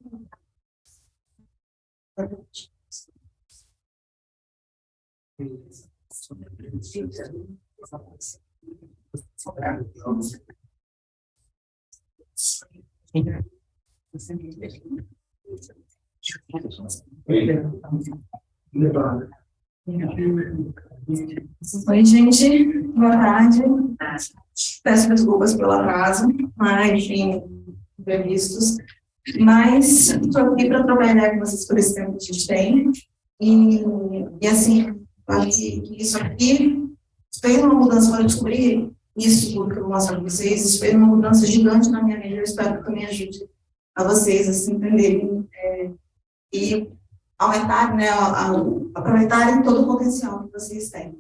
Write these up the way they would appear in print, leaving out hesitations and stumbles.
Oi, gente, boa tarde. Peço desculpas pelo atraso, mas, enfim, imprevistos. Mas estou aqui para trocar ideia com vocês por esse tempo que a gente tem. E assim, acho que isso aqui fez uma mudança, quando eu descobri isso tudo que eu vou mostrar para vocês, isso fez uma mudança gigante na minha vida. Eu espero que também ajude a vocês a se entenderem e aumentar, né, aproveitarem todo o potencial que vocês têm.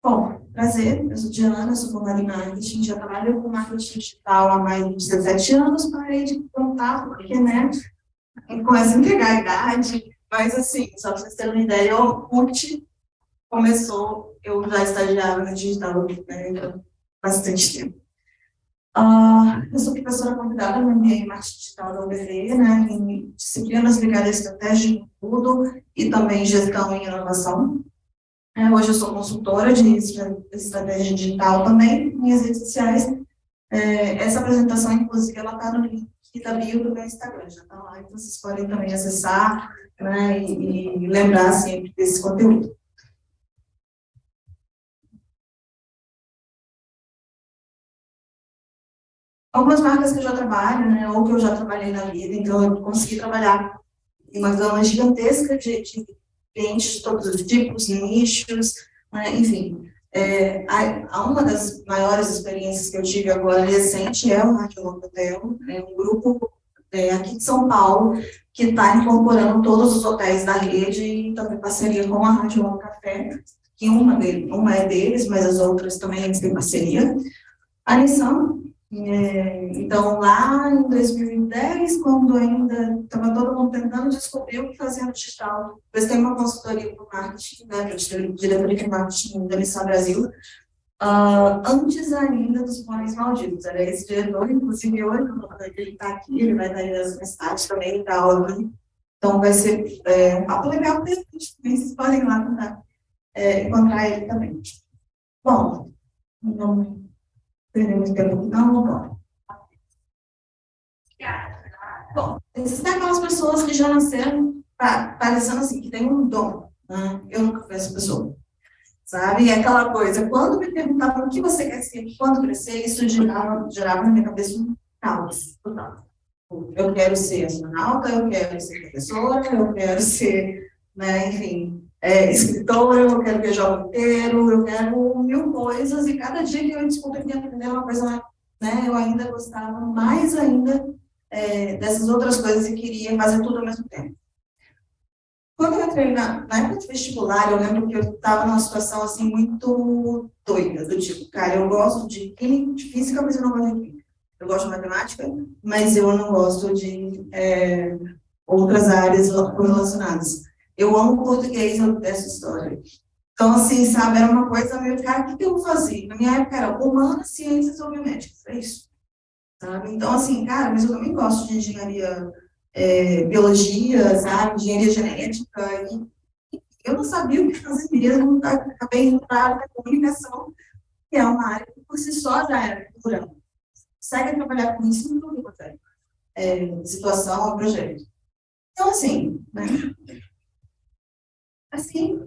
Bom, prazer, eu sou Diana, sou formada em marketing, já trabalho com marketing digital há mais de 17 anos, parei de contar, porque, né, começa a entregar a idade, mas assim, só para vocês terem uma ideia, o Orkut começou, eu já estagiava no digital, né, há bastante tempo. Eu sou professora convidada no MBA em Marketing Digital da UBV, né, em disciplinas ligadas à estratégia de conteúdo e também gestão e inovação. Hoje eu sou consultora de estratégia digital também, minhas redes sociais. Essa apresentação, inclusive, ela está no link da bio do meu Instagram, já está lá, então vocês podem também acessar, né, e lembrar sempre desse conteúdo. Algumas marcas que eu já trabalho, né, ou que eu já trabalhei na vida, então eu consegui trabalhar em uma gama gigantesca de clientes de todos os tipos, nichos, né, enfim. Uma das maiores experiências que eu tive agora recente é o Hard Rock Hotel, um grupo aqui de São Paulo que está incorporando todos os hotéis da rede e também parceria com a Hard Rock Café, que uma é deles, mas as outras também eles têm parceria. A Nissan, então, lá em 2010, quando ainda estava todo mundo tentando descobrir o que fazer no digital, eles têm uma consultoria para o marketing, né, para a diretoria de marketing da Nissan Brasil, antes ainda dos Pôneis Malditos. Era esse diretor, inclusive hoje, ele está aqui, ele vai estar aí nessa tarde também, da aula. Então, vai ser um papo legal, vocês podem ir lá tentar encontrar ele também. Bom, não perdemos tempo, não, bom. Bom, existem aquelas pessoas que já nasceram parecendo assim, que tem um dom, né? Eu nunca fui essa pessoa, sabe? E aquela coisa, quando me perguntavam o que você quer ser quando crescer, isso gerava na minha cabeça um caos total. Eu quero ser astronauta, eu quero ser professora, eu quero ser, né, enfim, escritora, eu quero viajar o mundo inteiro, eu quero mil coisas, e cada dia que eu descobri aprender uma coisa, né, eu ainda gostava mais ainda dessas outras coisas e queria fazer tudo ao mesmo tempo. Quando eu entrei na época de vestibular, eu lembro que eu estava numa situação assim muito doida, do tipo, cara, eu gosto de química, de física, mas eu não gosto de química. Eu gosto de matemática, mas eu não gosto de outras áreas correlacionadas. Eu amo português, eu detesto história. Então, assim, sabe, era uma coisa meio, cara, o que eu vou fazer? Na minha época era humanas, ciências ou biomédicas, é isso. Sabe? Então, assim, cara, mas eu também gosto de engenharia, biologia, sabe, engenharia genética, e eu não sabia o que fazer mesmo, acabei indo para a área da comunicação, que é uma área que por si só já era cultural. Segue a trabalhar com isso em tudo quanto situação ou projeto. Então, assim, né, assim,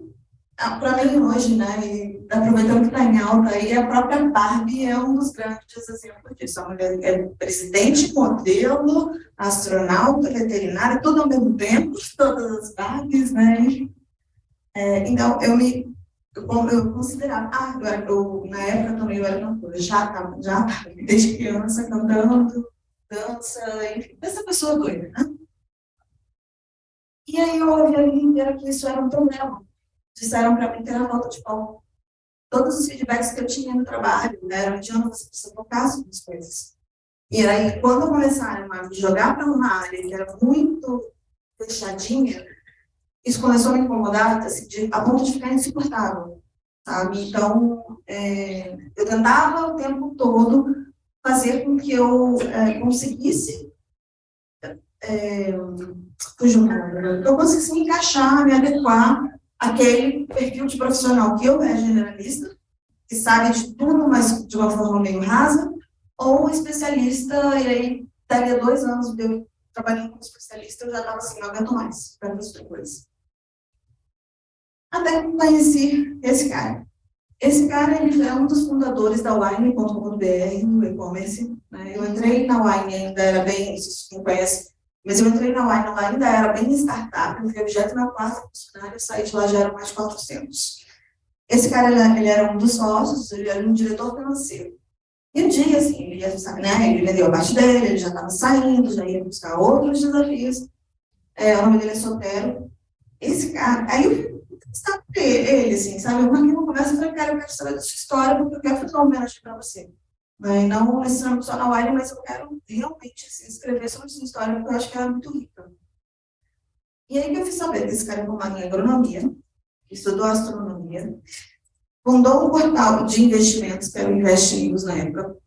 para mim hoje, né, e aproveitando que está em alta aí, a própria Barbie é um dos grandes exemplos disso. A mulher é presidente, modelo, astronauta, veterinária, tudo ao mesmo tempo, todas as Barbies, né? Então, eu considerava, na época também eu era cantora, já estava, desde criança, cantando, dança, enfim, essa pessoa doida, né? E aí eu ouvi a vida inteira que isso era um problema. Disseram para mim que era falta de pão. Todos os feedbacks que eu tinha no trabalho eram de onde você precisa focar sobre as coisas. E aí, quando começaram a me jogar para uma área que era muito fechadinha, isso começou a me incomodar, assim, a ponto de ficar insuportável, sabe? Então, eu tentava o tempo todo fazer com que eu conseguisse fugiu o nome, eu conseguisse me encaixar, me adequar àquele perfil de profissional que eu é generalista, que sabe de tudo, mas de uma forma meio rasa, ou um especialista, e aí daria 2 anos de eu trabalhando como especialista, eu já estava assim, não aguento mais, para fazer outra coisa. Até que conheci esse cara. Esse cara, ele é um dos fundadores da Wine.com.br, no e-commerce, né? Eu entrei na Wine, ainda era bem, vocês não conhecem, mas eu entrei na Wine, ela ainda era bem startup, eu fui objeto na quarta funcionária, eu saí de lá, já eram mais de 400. Esse cara, ele era um dos sócios, ele era um diretor financeiro. E um dia, assim, ele ia, sabe, né, ele vendeu a parte dele, ele já estava saindo, já ia buscar outros desafios. O nome dele é Sotero. Esse cara, aí eu estava ele, assim, sabe, eu marquei uma conversa e falei, cara, eu quero saber da sua história, porque eu quero fazer uma homenagem para você. Né? Não necessariamente só na Wine, mas eu quero realmente assim, escrever sobre a sua história, porque eu acho que ela é muito rica. E aí que eu fui saber que esse cara é formado em agronomia, estudou astronomia, fundou um portal de investimentos, que era o Invest News na época,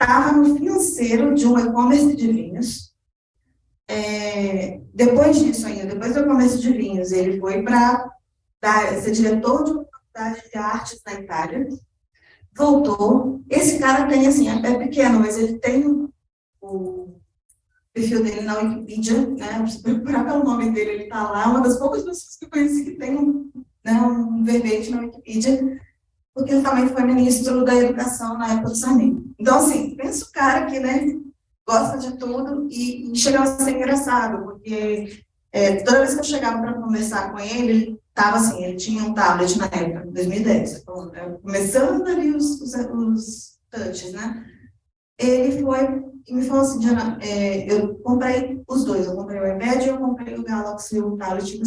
estava no financeiro de um e-commerce de vinhos. Depois disso ainda, depois do e-commerce de vinhos, ele foi para ser diretor de uma faculdade de artes na Itália, voltou. Esse cara tem, assim, é pequeno, mas ele tem o perfil dele na Wikipedia, né? Se procurar pelo nome dele, ele está lá. Uma das poucas pessoas que eu conheci que tem um verbete na Wikipedia, porque ele também foi ministro da Educação na época do Sarney. Então, assim, pensa o cara que, né, gosta de tudo e chegava a ser engraçado, porque toda vez que eu chegava para conversar com ele, ele estava assim, ele tinha um tablet na época, em 2010, então, começando ali os touches, né? Ele foi e me falou assim, Diana, eu comprei os dois, eu comprei o iPad e eu comprei o Galaxy, o tablet da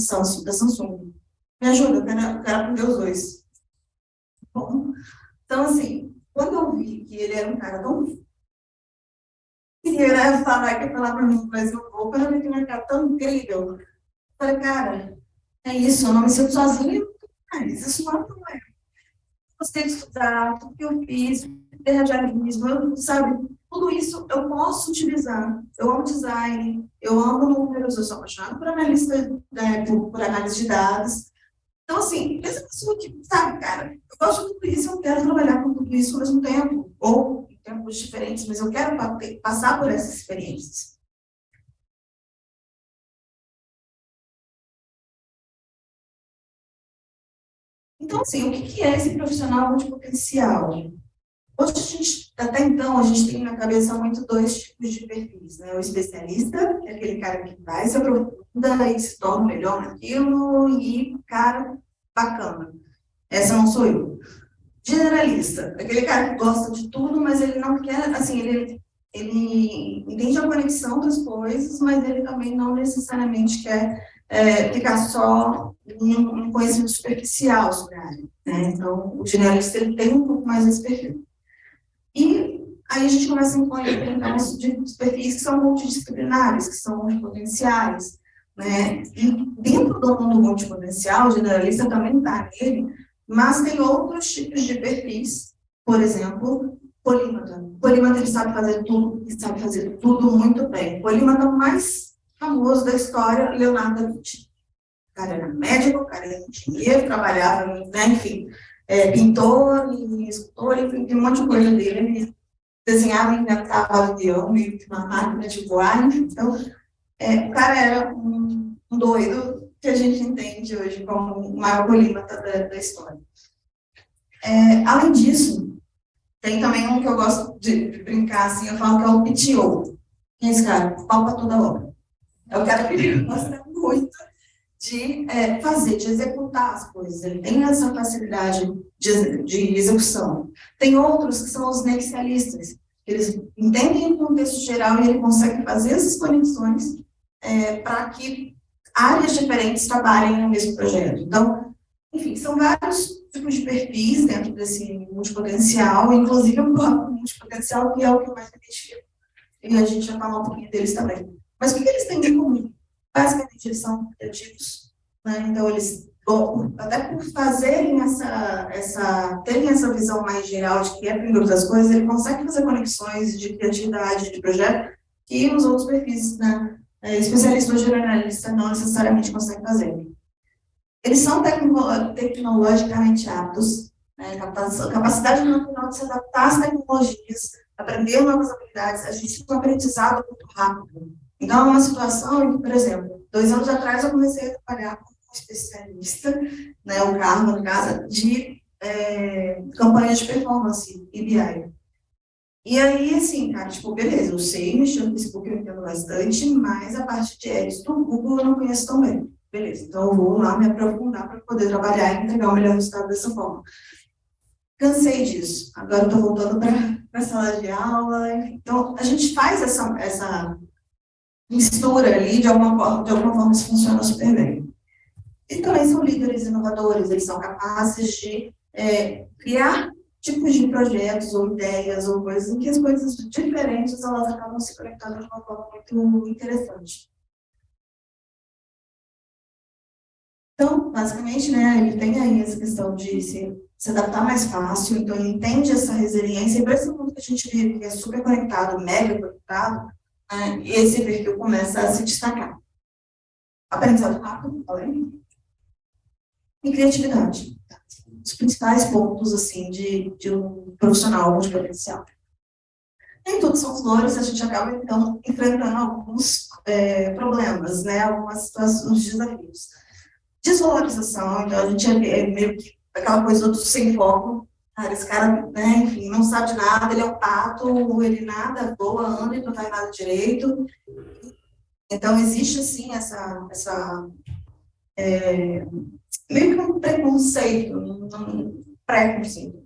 Samsung. Me ajuda, eu quero aprender os dois. Bom, então, assim, quando eu vi que ele era um cara tão... queria falar, quer falar para mim, mas eu vou, quando eu vi que ele era um cara tão incrível, eu falei, cara, é isso, eu não me sinto sozinha, mas isso não é. Gostei de estudar, tudo que eu fiz, ter radialismo, sabe? Tudo isso eu posso utilizar. Eu amo design, eu amo números, eu sou apaixonada por analista, né, por análise de dados. Então, assim, essa pessoa que, sabe, cara, eu gosto de tudo isso, eu quero trabalhar com tudo isso ao mesmo tempo, ou em tempos diferentes, mas eu quero passar por essas experiências. Então, assim, o que é esse profissional multipotencial? Hoje, até então, a gente tem na cabeça muito 2 tipos de perfis, né? O especialista, que é aquele cara que vai se aprofunda e se torna melhor naquilo, e cara bacana. Essa não sou eu. Generalista, aquele cara que gosta de tudo, mas ele não quer, assim, ele entende a conexão das coisas, mas ele também não necessariamente quer ficar só em um conhecimento superficial sobre a área, né? Então, o generalista, ele tem um pouco mais esse perfil. E aí a gente começa a encontrar, então, os perfis que são multidisciplinares, que são multipotenciais, né? E dentro do mundo multipotencial, o generalista também está nele, mas tem outros tipos de perfis, por exemplo, polímata. Polímata, ele sabe fazer tudo, e sabe fazer tudo muito bem. O polímata mais famoso da história, Leonardo da Vinci. O cara era médico, o cara era engenheiro, trabalhava, né, enfim, pintor e escultor, enfim, tem um monte de coisa dele. Ele desenhava e inventava avião, meio que uma máquina de voar, então, o cara era um doido que a gente entende hoje como o maior polímata da história. Além disso, tem também um que eu gosto de brincar, assim, eu falo que é o PTO. Quem é esse cara? Pau para toda obra. É o cara que gosta muito de fazer, de executar as coisas. Ele tem essa facilidade de execução. Tem outros que são os nexialistas. Eles entendem o contexto geral e ele consegue fazer essas conexões para que áreas diferentes trabalhem no mesmo projeto. Então, enfim, são vários tipos de perfis dentro desse multipotencial, inclusive o próprio multipotencial, que é o que eu mais me identifico. E a gente já falou um pouquinho deles também. Mas o que eles têm em comum? Basicamente, eles são criativos, né? Então, eles, até por fazerem terem essa visão mais geral de que é aprender das coisas, ele consegue fazer conexões de criatividade, de projeto, que os outros perfis, né, especialista ou generalista não necessariamente consegue fazer. Eles são tecnologicamente aptos, né, capacidade natural de se adaptar às tecnologias, aprender novas habilidades, a gente tem um aprendizado muito rápido. Então, é uma situação em que, por exemplo, 2 anos atrás eu comecei a trabalhar como especialista, né, o cargo, no caso, de campanhas de performance, EBI. E aí, assim, cara, tipo, beleza, eu sei mexer no Facebook, eu entendo bastante, mas a parte de ads do Google eu não conheço tão bem. Beleza, então eu vou lá me aprofundar para poder trabalhar e entregar o melhor resultado dessa forma. Cansei disso. Agora estou voltando para a sala de aula. Então, a gente faz essa mistura ali, de alguma forma isso funciona super bem. E também são líderes inovadores, eles são capazes de criar tipos de projetos ou ideias ou coisas em que as coisas diferentes elas acabam se conectando de uma forma muito interessante. Então, basicamente, né, ele tem aí essa questão de se adaptar mais fácil, então ele entende essa resiliência, e para esse mundo que a gente vive, que é super conectado, mega conectado, né, esse perfil começa a se destacar. Aprendizado rápido, falei, e criatividade. Os principais pontos, assim, de um profissional de potencial. Nem tudo são flores, a gente acaba, então, enfrentando alguns problemas, né, algumas situações, desafios. Desvalorização, então a gente é meio que aquela coisa do sem foco, cara, esse cara, né, enfim, não sabe de nada, ele é um pato, ele nada, voa, anda e não faz nada direito. Então, existe, assim, essa meio que um preconceito, um pré-conceito.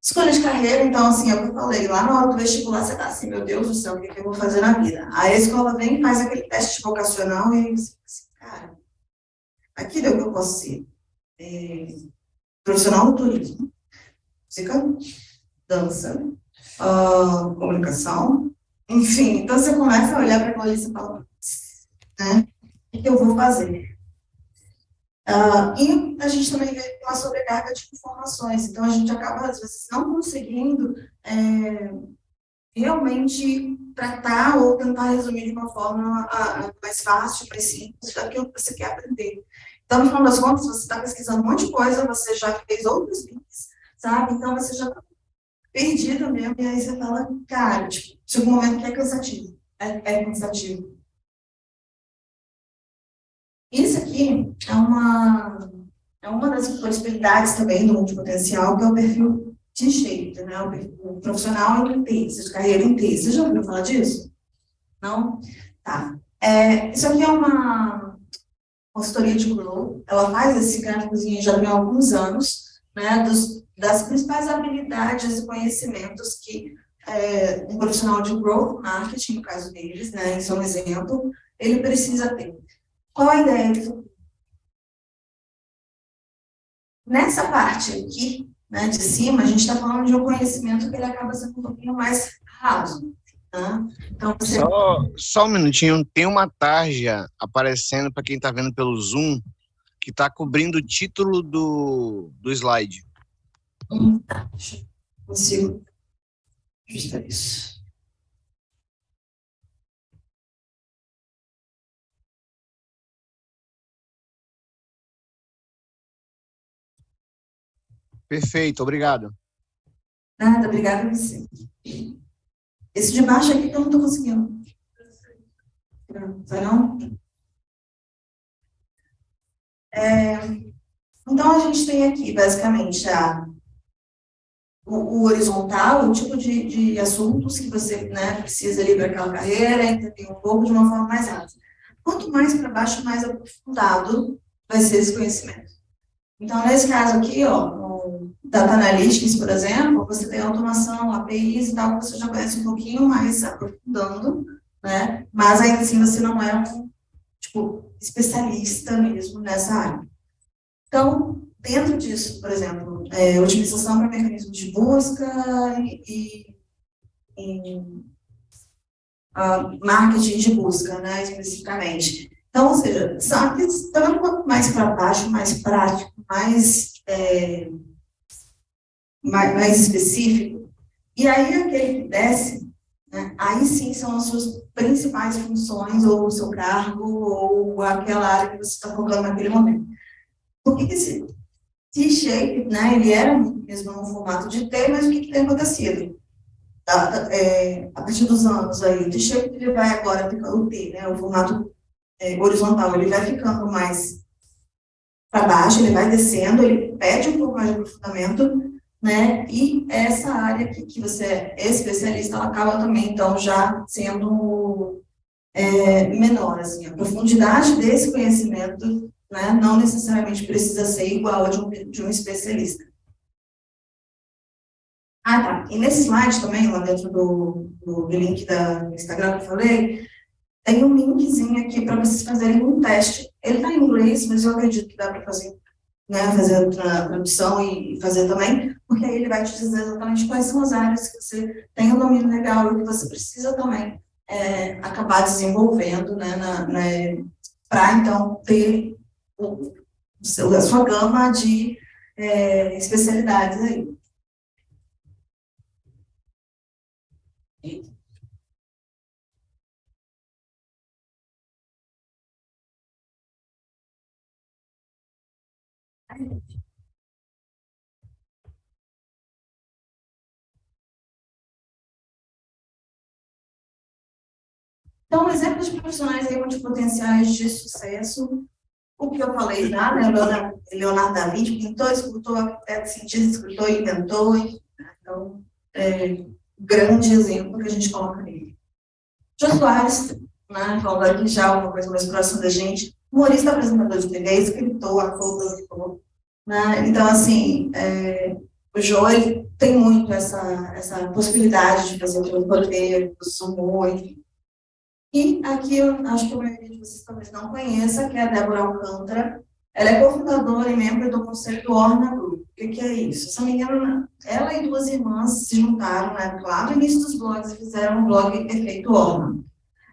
Escolha de carreira, então, assim, é o que eu falei, lá na hora do vestibular, você tá assim, meu Deus do céu, o que eu vou fazer na vida? Aí a escola vem e faz aquele teste vocacional e você assim, cara, aquilo é o que eu posso ser. Profissional do turismo, música, dança, comunicação, enfim, então você começa a olhar para aquilo ali e você fala, né, o que eu vou fazer? E a gente também vê uma sobrecarga de informações, então a gente acaba, às vezes, não conseguindo realmente tratar ou tentar resumir de uma forma mais fácil, mais simples, daquilo que você quer aprender. Então, no final das contas, você está pesquisando um monte de coisa, você já fez outros links, sabe? Então, você já está perdido mesmo, e aí você fala, cara, tipo, chega um momento que é cansativo. É cansativo. Isso aqui é uma das possibilidades também do multipotencial, que é o perfil T-shaped, né? O profissional em T, de carreira em T. Você já ouviu falar disso? Não? Tá. Isso aqui é uma consultoria de Grow, ela faz esse gráficozinho já tem alguns anos, né, das principais habilidades e conhecimentos que um profissional de Growth Marketing, no caso deles, né, isso é um exemplo, ele precisa ter. Qual a ideia disso? Nessa parte aqui, né, de cima, a gente está falando de um conhecimento que ele acaba sendo um pouquinho mais raso. Tá? Então, Só um minutinho, tem uma tarja aparecendo para quem está vendo pelo Zoom, que está cobrindo o título do slide. Tá, consigo ajustar isso. Perfeito, obrigado. Nada, obrigada a você. Esse de baixo aqui que eu não estou conseguindo. Vai não? Então, a gente tem aqui, basicamente, o horizontal, o tipo de assuntos que você, né, precisa ali para aquela carreira, entender um pouco de uma forma mais rápida. Quanto mais para baixo, mais aprofundado vai ser esse conhecimento. Então, nesse caso aqui, ó, no Data Analytics, por exemplo, você tem automação, APIs e tal, que você já conhece um pouquinho mais aprofundando, né? Mas ainda assim você não é um, tipo, especialista mesmo nessa área. Então, dentro disso, por exemplo, otimização para mecanismos de busca e marketing de busca, né, especificamente. Então, ou seja, sabe, estando um pouco mais para baixo, mais prático, mais específico, e aí aquele que desce, né? Aí sim são as suas principais funções, ou o seu cargo, ou aquela área que você está focando naquele momento. Por que esse T-shape, né, ele era mesmo no formato de T, mas o que tem acontecido? A partir dos anos aí, o T-shape ele vai agora ficando o T, né, o formato horizontal, ele vai ficando mais para baixo, ele vai descendo, ele pede um pouco mais de aprofundamento, né, e essa área que você é especialista, ela acaba também, então, já sendo menor, assim, a profundidade desse conhecimento, né, não necessariamente precisa ser igual a de um especialista. Ah, tá. E nesse slide também, lá dentro do link do Instagram que eu falei, tem um linkzinho aqui para vocês fazerem um teste. Ele está em inglês, mas eu acredito que dá para fazer, né, fazer a tradução e fazer também, porque aí ele vai te dizer exatamente quais são as áreas que você tem um domínio legal e que você precisa também acabar desenvolvendo, né, para então ter a sua gama de especialidades aí. Então, exemplos de profissionais aí multipotenciais de sucesso, o que eu falei já, né, Leonardo da Vinci, pintor, escultor, arquiteto, cientista, escritor, inventor, então, grande exemplo que a gente coloca nele. Jô Soares, né, falando aqui já uma coisa mais próxima da gente, humorista, apresentador de TV, escritor, ator, produtor, né, então, assim, o Jô, ele tem muito essa possibilidade de fazer todo o roteiro, o humor, enfim. E aqui eu acho que a maioria de vocês talvez não conheça, que é a Débora Alcântara. Ela é cofundadora e membro do conselho do Orna Group. O que é isso? Se não me engano, ela e duas irmãs se juntaram, né, lá no início dos blogs, e fizeram um blog Efeito Orna.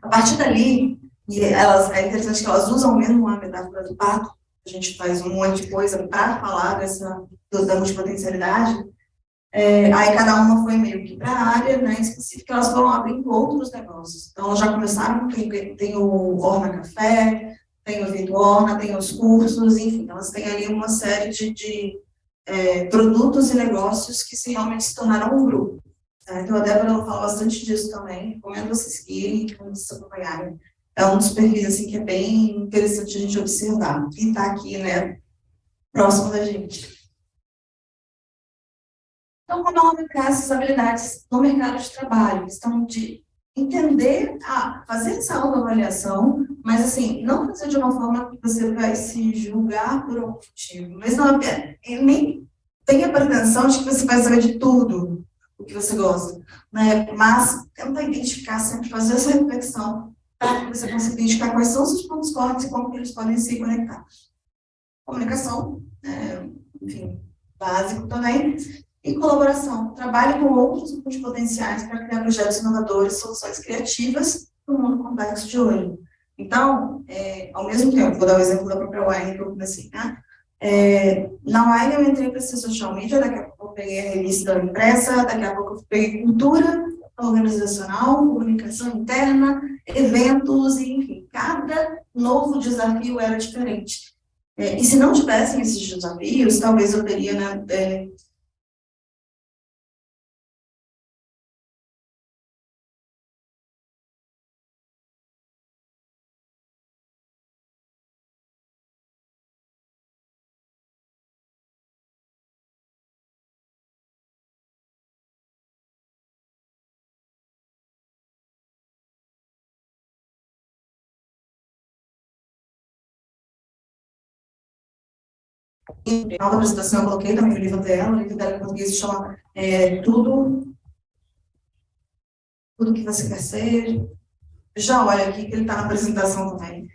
A partir dali, é interessante que elas usam mesmo a metáfora do pato, a gente faz um monte de coisa para falar da multipotencialidade. Aí cada uma foi meio que para a área, né, específica, elas foram abrindo outros negócios. Então, elas já começaram, tem o Orna Café, tem o Efeito Orna, tem os cursos, enfim, elas têm ali uma série de produtos e negócios que realmente se tornaram um grupo. Tá? Então, a Débora fala bastante disso também, recomendo vocês seguirem, vocês acompanharem. É um dos perfis, assim, que é bem interessante a gente observar. E está aqui, né, próximo da gente. Então, como ela aplicar essas habilidades no mercado de trabalho? Questão de entender, fazer essa autoavaliação, mas, assim, não fazer de uma forma que você vai se julgar por algum motivo, mas não, nem tenha a pretensão de que você vai saber de tudo o que você gosta, né? Mas tenta identificar, sempre fazer essa reflexão, para que você consiga identificar quais são os seus pontos fortes e como que eles podem se conectar. Comunicação, enfim, básico também. E colaboração, trabalhe com outros grupos potenciais para criar projetos inovadores, soluções criativas no mundo complexo de hoje. Então, ao mesmo tempo, vou dar o exemplo da própria Wine que eu comecei, né? Na Wine eu entrei para ser social media, daqui a pouco eu peguei a revista impressa, daqui a pouco eu peguei cultura organizacional, comunicação interna, eventos, enfim, cada novo desafio era diferente. E se não tivessem esses desafios, talvez eu teria, né, na outra apresentação eu coloquei também o livro dela em português se chama tudo que você quer ser. Já olha aqui que ele está na apresentação também.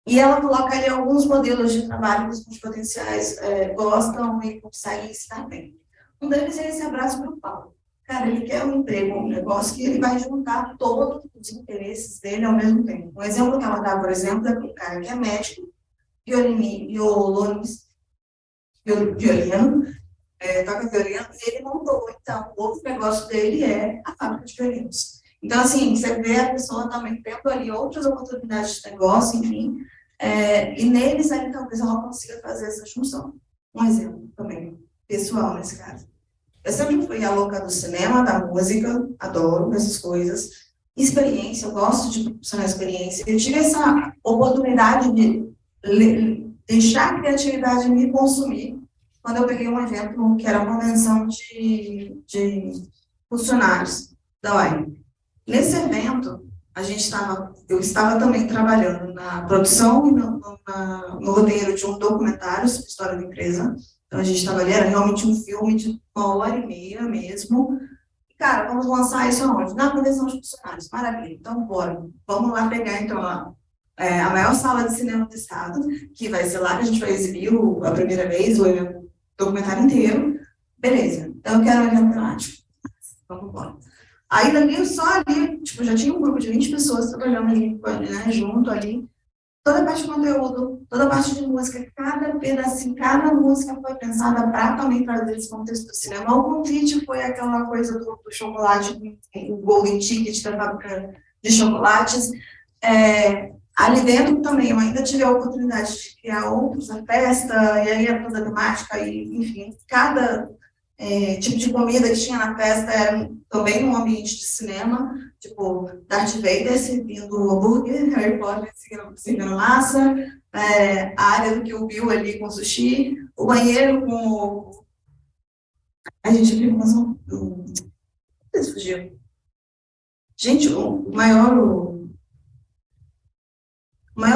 E ela coloca ali alguns modelos de trabalho que os potenciais gostam e conseguem estar bem. Um deles é esse abraço grupal. Cara, ele quer um emprego, um negócio que ele vai juntar todos os interesses dele ao mesmo tempo. Um exemplo que ela dá, por exemplo, é para um cara que é médico, violino, toca violino, e ele montou, então, o outro negócio dele é a fábrica de violinos. Então, assim, você vê a pessoa também tendo ali outras oportunidades de negócio, enfim, e neles ali talvez ela consiga fazer essa junção. Um exemplo também, pessoal nesse caso. Eu sempre fui a louca do cinema, da música, adoro essas coisas. Experiência, eu gosto de proporcionar experiência. Eu tive essa oportunidade de deixar a criatividade me consumir quando eu peguei um evento que era uma convenção de funcionários da UAI. Nesse evento, eu estava também trabalhando na produção e no roteiro de um documentário sobre a história da empresa. Então, a gente estava ali, era realmente um filme de 1h30 mesmo. E, cara, vamos lançar isso aonde? Na convenção de funcionários. Maravilha. Então, bora. Vamos lá pegar, então, a maior sala de cinema do estado, que vai ser lá que a gente vai exibir a primeira vez, o documentário inteiro. Beleza. Então, eu quero um evento temático. Vamos embora. Aí, dali, só ali, tipo, já tinha um grupo de 20 pessoas trabalhando ali, né, junto ali. Toda a parte de conteúdo, toda a parte de música, cada pedacinho, cada música foi pensada para também trazer esse contexto do cinema. O convite foi aquela coisa do chocolate, o Golden Ticket da fábrica de chocolates. Ali dentro também, eu ainda tive a oportunidade de criar outros, a festa, e aí a toda a temática, e, enfim, cada tipo de comida que tinha na festa era também num ambiente de cinema, tipo, Darth Vader servindo hambúrguer, Harry Potter servindo massa, a área do Kill Bill ali com sushi, o banheiro com... A gente viu, mas não... fugiu. Gente, o maior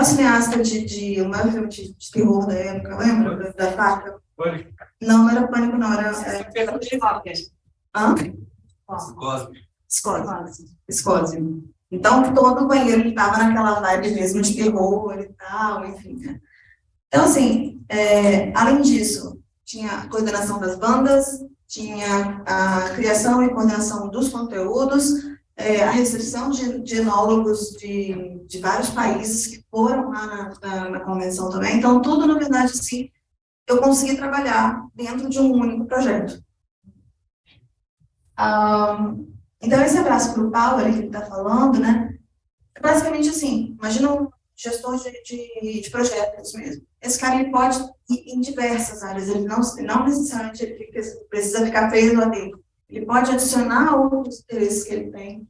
cineasta o maior filme de terror da época, lembra? Da faca? Não, não era Pânico, não, era... Hã? Scose. Então, todo o banheiro estava naquela vibe mesmo de terror e tal, enfim. Né? Então, assim, além disso, tinha a coordenação das bandas, tinha a criação e coordenação dos conteúdos, a recepção de enólogos de vários países que foram lá na convenção também. Então, tudo, na verdade, assim, eu consegui trabalhar dentro de um único projeto. Então, esse abraço para o Paulo, ali, que ele está falando, né, é basicamente assim, imagina um gestor de projetos mesmo. Esse cara, ele pode ir em diversas áreas, ele não necessariamente ele precisa ficar preso lá dentro. Ele pode adicionar outros interesses que ele tem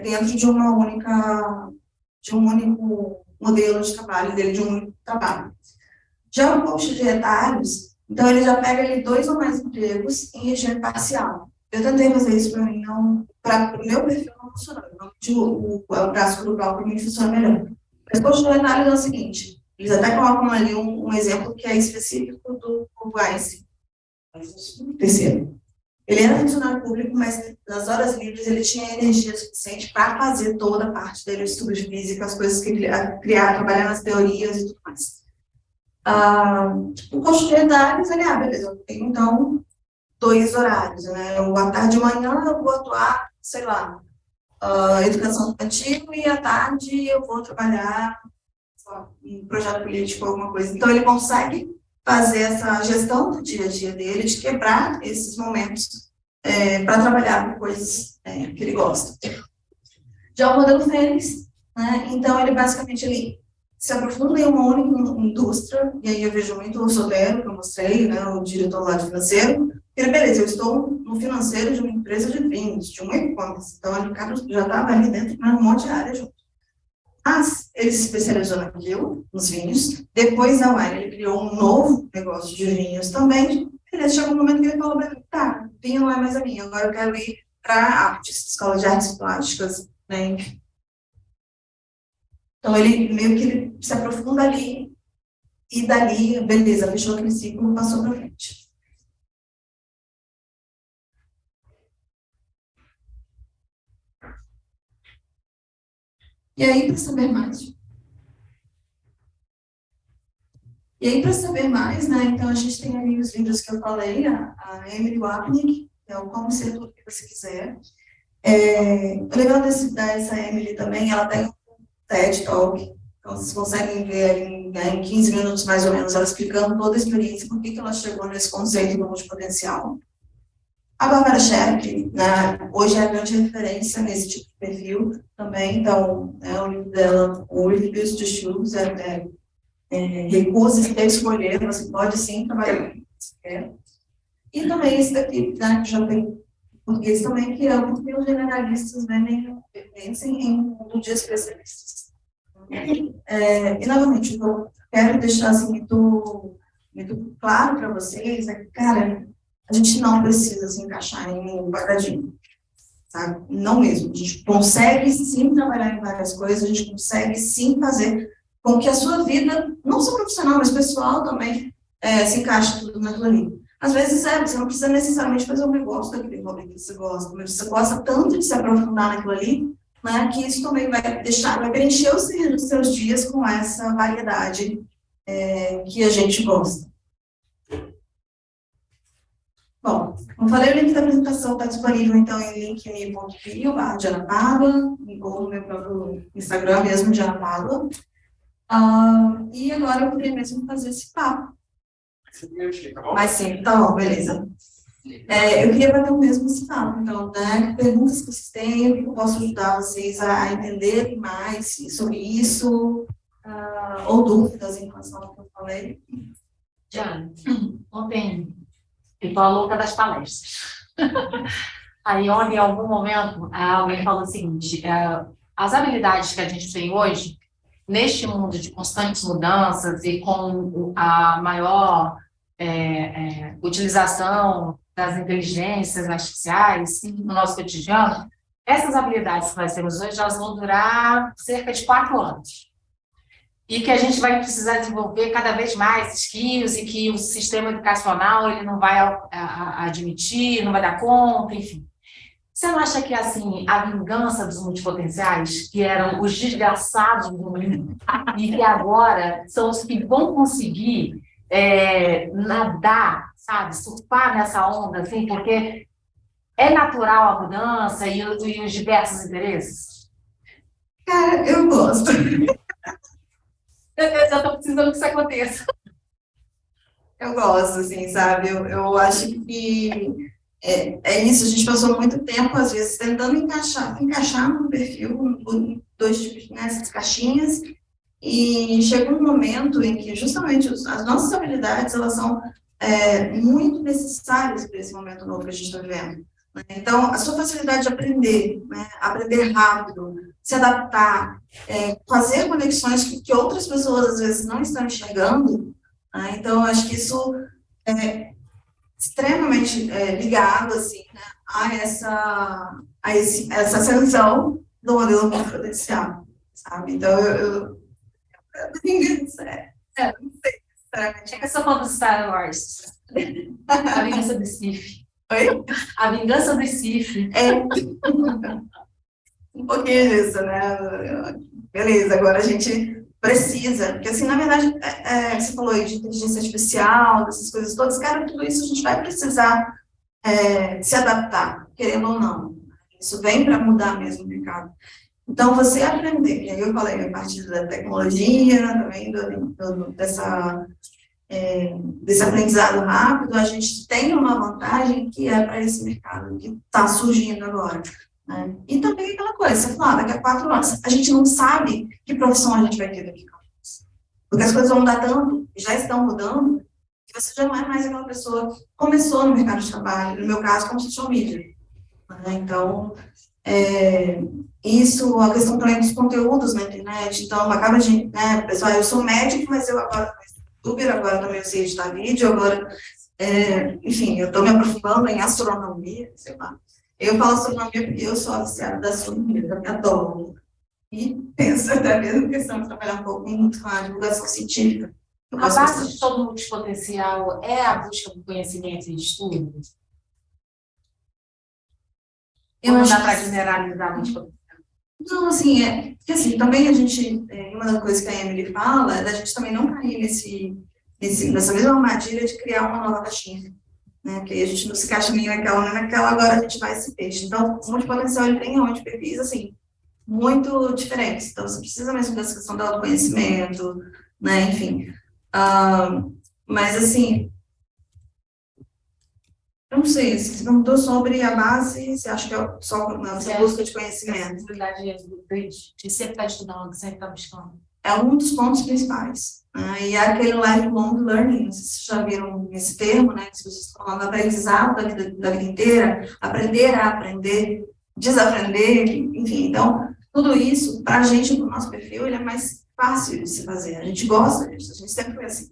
dentro de um único modelo de trabalho dele, de um único trabalho. Já o coach de retalhos, então ele já pega ali 2 ou mais empregos em regime parcial. Eu tentei fazer isso para mim, para o meu perfil não funcionou. O braço grupal para mim funciona melhor. Mas o coach de retalhos é o seguinte, eles até colocam ali um exemplo que é específico do Weiss, terceiro. Ele era funcionário público, mas nas horas livres ele tinha energia suficiente para fazer toda a parte dele, o estudo de física, as coisas que ele criar, trabalhar nas teorias e tudo mais. O coach de retalhos, ele, beleza, eu tenho então 2 horários, né? À tarde de manhã eu vou atuar, sei lá, educação infantil e à tarde eu vou trabalhar em projeto político, alguma coisa. Então, ele consegue fazer essa gestão do dia a dia dele, de quebrar esses momentos para trabalhar com coisas que ele gosta. Já o modelo Fênix, né? Então, ele basicamente se aprofunda em uma única indústria, e aí eu vejo muito o Sotero, que eu mostrei, né, o diretor lá de financeiro, e beleza, eu estou no financeiro de uma empresa de vinhos, de um e-commerce, então o cara já estava ali dentro, mas um monte de área junto. Mas ele se especializou naquilo, nos vinhos, depois a Wine, ele criou um novo negócio de vinhos também, ele chegou um momento que ele falou, tá, vinho não é mais a minha, agora eu quero ir para artes, escola de artes plásticas, né, enfim. Então, ele meio que ele se aprofunda ali, e dali, beleza, fechou aquele ciclo, passou para frente. E aí, para saber mais? Né, então a gente tem ali os livros que eu falei, a Emily Wapnick, que é o Como Ser Tudo Que Você Quiser. O legal dessa Emily também, ela tem um TED Talk, então vocês conseguem ver em 15 minutos mais ou menos, ela explicando toda a experiência, por que ela chegou nesse conceito do multipotencial. A Bárbara Sherk, né, hoje é a grande referência nesse tipo de perfil também, então, o livro dela, o Refuse to Choose, recuse ter escolher, você pode sim trabalhar com o que você quer. E também esse daqui, né, que já tem em português também, que é o Porque os Generalistas Vencem em um Mundo de Especialistas. E, novamente, eu quero deixar assim, muito claro para vocês, é que, cara, a gente não precisa se encaixar em um quadradinho, sabe? Não mesmo. A gente consegue sim trabalhar em várias coisas, a gente consegue sim fazer com que a sua vida, não só profissional, mas pessoal também, se encaixe tudo naquilo ali. Às vezes, você não precisa necessariamente fazer um negócio daquele hobby que você gosta, mas você gosta tanto de se aprofundar naquilo ali, né, que isso também vai preencher os seus dias com essa variedade que a gente gosta. Bom, como falei, o link da apresentação está disponível, então, em linkme.bio/Diana Pádua, ou no meu próprio Instagram mesmo, Diana Pádua. E agora eu queria mesmo fazer esse papo. Mas sim, tá bom, beleza. Eu queria bater o mesmo esse papo, então, né? Perguntas que vocês têm, o que eu posso ajudar vocês a entenderem mais sobre isso, ou dúvidas em relação ao que eu falei. Diana, ontem eu estou a louca das palestras. Aí ontem, em algum momento, alguém falou o seguinte, as habilidades que a gente tem hoje, neste mundo de constantes mudanças e com a maior utilização das inteligências artificiais no nosso cotidiano, essas habilidades que nós temos hoje, elas vão durar cerca de 4 anos. E que a gente vai precisar desenvolver cada vez mais skills e que o sistema educacional ele não vai admitir, não vai dar conta, enfim. Você não acha que, assim, a vingança dos multipotenciais, que eram os desgraçados do mundo, e que agora são os que vão conseguir nadar, sabe, surfar nessa onda, assim, porque é natural a mudança e os diversos interesses? Cara, eu gosto. Eu estou precisando que isso aconteça. Eu gosto, assim, sabe? Eu acho que é isso, a gente passou muito tempo, às vezes, tentando encaixar no perfil, dois tipos, né, essas caixinhas, e chega um momento em que, justamente, as nossas habilidades, elas são muito necessárias para esse momento novo que a gente está vivendo. Né? Então, a sua facilidade de aprender, né, aprender rápido, se adaptar, fazer conexões que outras pessoas, às vezes, não estão enxergando, né? Então, acho que isso extremamente ligado, assim, né, a essa ascensão do modelo multipotencial, sabe? Então, ninguém não sei, sinceramente. É que eu sou fã do Star Wars. A Vingança do Sith. Oi? A Vingança do Sith. Um pouquinho disso, né? Beleza, agora a gente precisa, porque assim, na verdade, você falou aí de inteligência artificial, dessas coisas todas, cara, tudo isso a gente vai precisar se adaptar, querendo ou não. Isso vem para mudar mesmo o mercado. Então, você aprender, e aí eu falei a partir da tecnologia, também desse aprendizado rápido, a gente tem uma vantagem que é para esse mercado que está surgindo agora. Né? E também aquela coisa, você falou, daqui a 4 anos, a gente não sabe que profissão a gente vai ter daqui a 4 anos. Porque as coisas vão mudar tanto, já estão mudando, que você já não é mais aquela pessoa que começou no mercado de trabalho, no meu caso, como social media. Né? Então, isso, a questão também dos conteúdos na internet, então, acaba de, né, pessoal, eu sou médico, mas eu agora sou youtuber, agora também sei editar vídeo, agora, enfim, eu estou me aprofundando em astronomia, sei lá. Eu falo astronomia porque eu sou viciada da astronomia, eu me adoro. E penso até mesmo questão de trabalhar um pouco com a divulgação científica. A base de todo multipotencial é a busca por conhecimento e estudo? Eu não acho dá para generalizar multipotencial? Não, assim, porque assim, também a gente, uma das coisas que a Emily fala é da gente também não cair nessa mesma armadilha de criar uma nova caixinha, né, porque a gente não se encaixa nem naquela, nem naquela, agora a gente vai esse peixe. Então, o multipotencial, ele tem realmente perfis, assim, muito diferentes. Então, você precisa mesmo dessa questão do autoconhecimento, né, enfim. Mas, assim, Eu não sei, se perguntou sobre a base, você acha que é só na busca de conhecimento? Possibilidade de sempre estar estudando, sempre estar buscando. É um dos pontos principais. Né? E é aquele lifelong learning, não sei se vocês já viram esse termo, né? Que vocês estão falando aprendizado da vida inteira, aprender a aprender, desaprender, enfim. Então, tudo isso, para a gente, para o nosso perfil, ele é mais fácil de se fazer. A gente gosta disso, a gente sempre foi assim.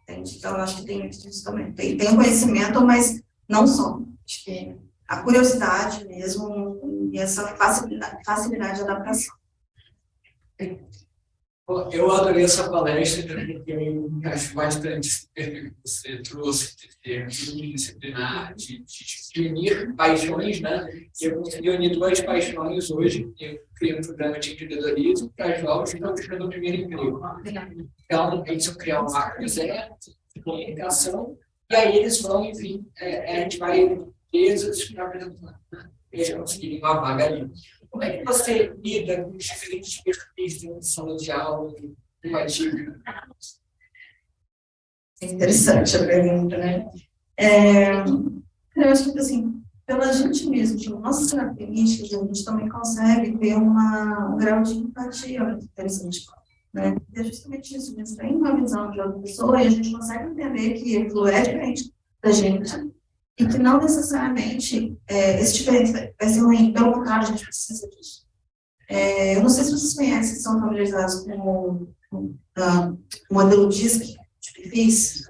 Entende? Então, eu acho que tem isso também. Tem o conhecimento, mas não só. Acho que a curiosidade mesmo e essa facilidade de adaptação. Eu adorei essa palestra, porque eu acho bastante esse perfil que você trouxe, de ter multidisciplinar, de unir paixões, né? E eu consegui unir duas paixões hoje. Eu criei um programa de empreendedorismo para jovens que estão buscando o primeiro emprego. Então, eles vão criar um marco de zero, de comunicação, e aí eles vão, enfim, a gente vai empresas para apresentar. Eles conseguirem uma vaga ali. Como é que você lida com os diferentes perfis de sala de aula, criativo? É interessante a pergunta, né? Eu acho que, assim, pela gente mesmo, de nossas características, a gente também consegue ter um grau de empatia muito interessante, né? É justamente isso, a gente tem uma visão de outra pessoa e a gente consegue entender que aquilo é diferente da gente e que não necessariamente esse diferente vai ser ruim, pelo contrário, a gente precisa disso. Eu não sei se vocês conhecem, são familiarizados com o modelo DISC de perfis,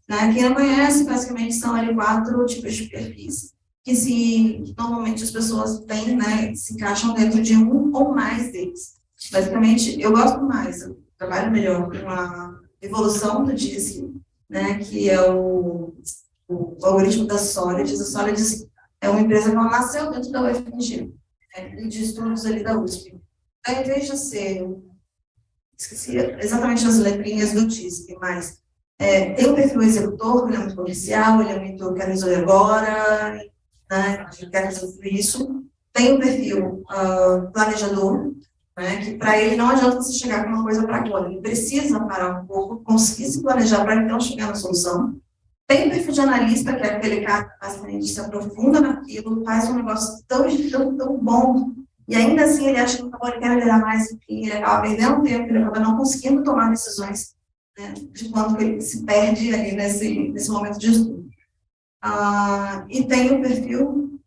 né? Quem não conhece, basicamente, são ali 4 tipos de perfis, que normalmente as pessoas têm, né, se encaixam dentro de um ou mais deles. Basicamente, eu gosto mais, eu trabalho melhor com a evolução do DISC, né, que é o algoritmo da Solids. A Solids é uma empresa que ela nasceu dentro da UFMG, de estudos ali da USP. Então, em vez de ser, esqueci exatamente as letrinhas do DISC, mas tem o perfil executor, que ele é muito comercial, ele é muito, quero resolver agora, né, quero resolver isso. Tem o perfil planejador, né, que para ele não adianta você chegar com uma coisa para agora, ele precisa parar um pouco, conseguir se planejar para então chegar na solução. Tem o perfil de analista, que é aquele cara que basicamente se aprofunda naquilo, faz um negócio tão bom, e ainda assim ele acha que ele quer melhorar mais, enfim, ele acaba perdendo tempo, ele acaba não conseguindo tomar decisões, né, de quanto ele se perde ali nesse momento de estudo. E tem o perfil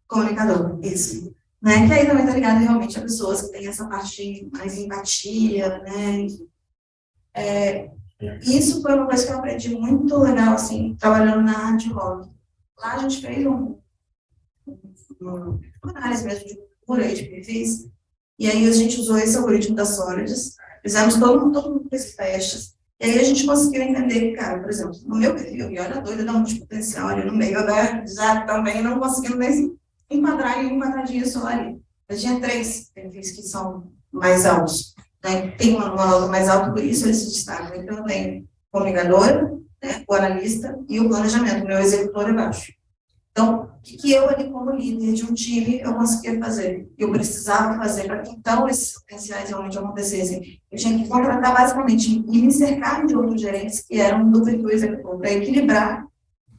comunicador, isso. Né, que aí também está ligado realmente a pessoas que têm essa parte mais de empatia, né, isso foi uma coisa que eu aprendi muito legal, assim, trabalhando na Hard Rock. Lá a gente fez uma análise mesmo de cultura e de perfis, e aí a gente usou esse algoritmo da Solids, fizemos todo esses testes, e aí a gente conseguiu entender que, cara, por exemplo, no meu perfil, e olha a doida da multipotencial ali no meio, já também não conseguindo nem enquadrar em um quadradinho só ali. Eu tinha 3 perfis que são mais altos, né? Tem uma nota mais alta, por isso eles se destacam. Então, eu tenho o comunicador, né, o analista e o planejamento, o meu executor é baixo. Então, o que eu ali como líder de um time eu conseguia fazer? Eu precisava fazer para que então esses potenciais realmente acontecessem. Eu tinha que contratar basicamente e me cercar de outros gerentes que eram do perfil executor, para equilibrar,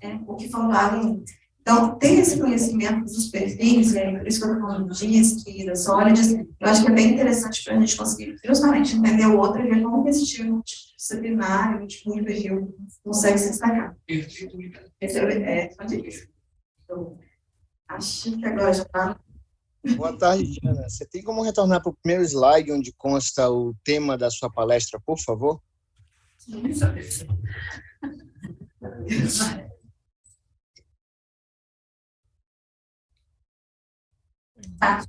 né, o que faltava em mim. Então, ter esse conhecimento dos perfis, por isso que eu estou falando de DISC, da Solids, eu acho que é bem interessante para a gente conseguir justamente entender o outro e ver como que esse tipo disciplinar, o tipo de perfil consegue se destacar. Esse é uma dica. Então, acho que agora já está. Boa tarde, Diana. Você tem como retornar para o primeiro slide onde consta o tema da sua palestra, por favor? Tá.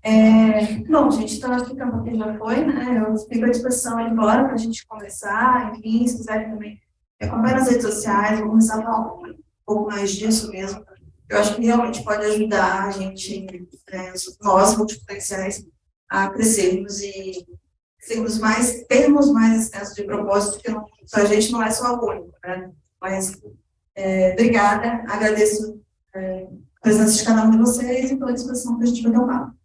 Bom, gente, então acho que acabou que já foi, né? Eu fico à disposição aí agora para a gente conversar, enfim, se quiser também acompanhar nas redes sociais, vou começar a falar um pouco mais disso mesmo. Eu acho que realmente pode ajudar a gente, nós, multipotenciais, a crescermos e termos mais esse senso de propósito, porque a gente não é só o único, né? Mas, obrigada, agradeço a presença de cada um de vocês e estou à disposição para a gente bater um papo.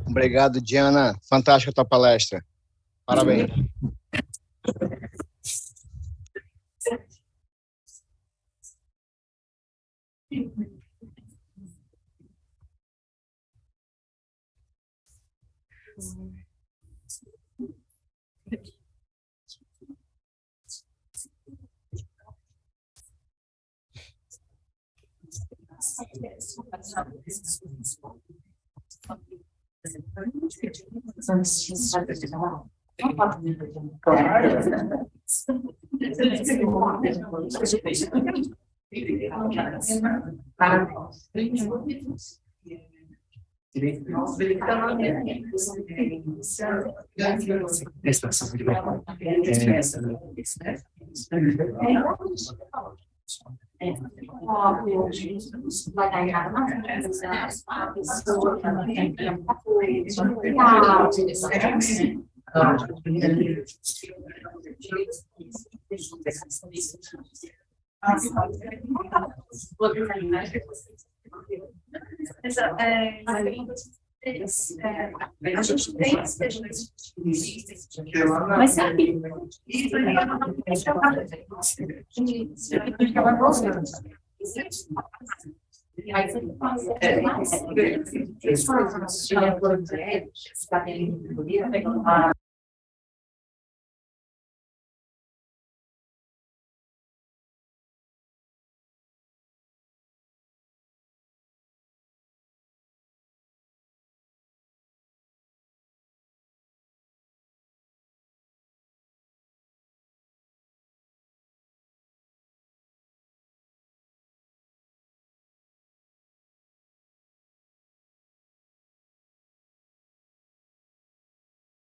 Obrigado, Diana. Fantástica a tua palestra. Parabéns. A gente tem mas sabe aí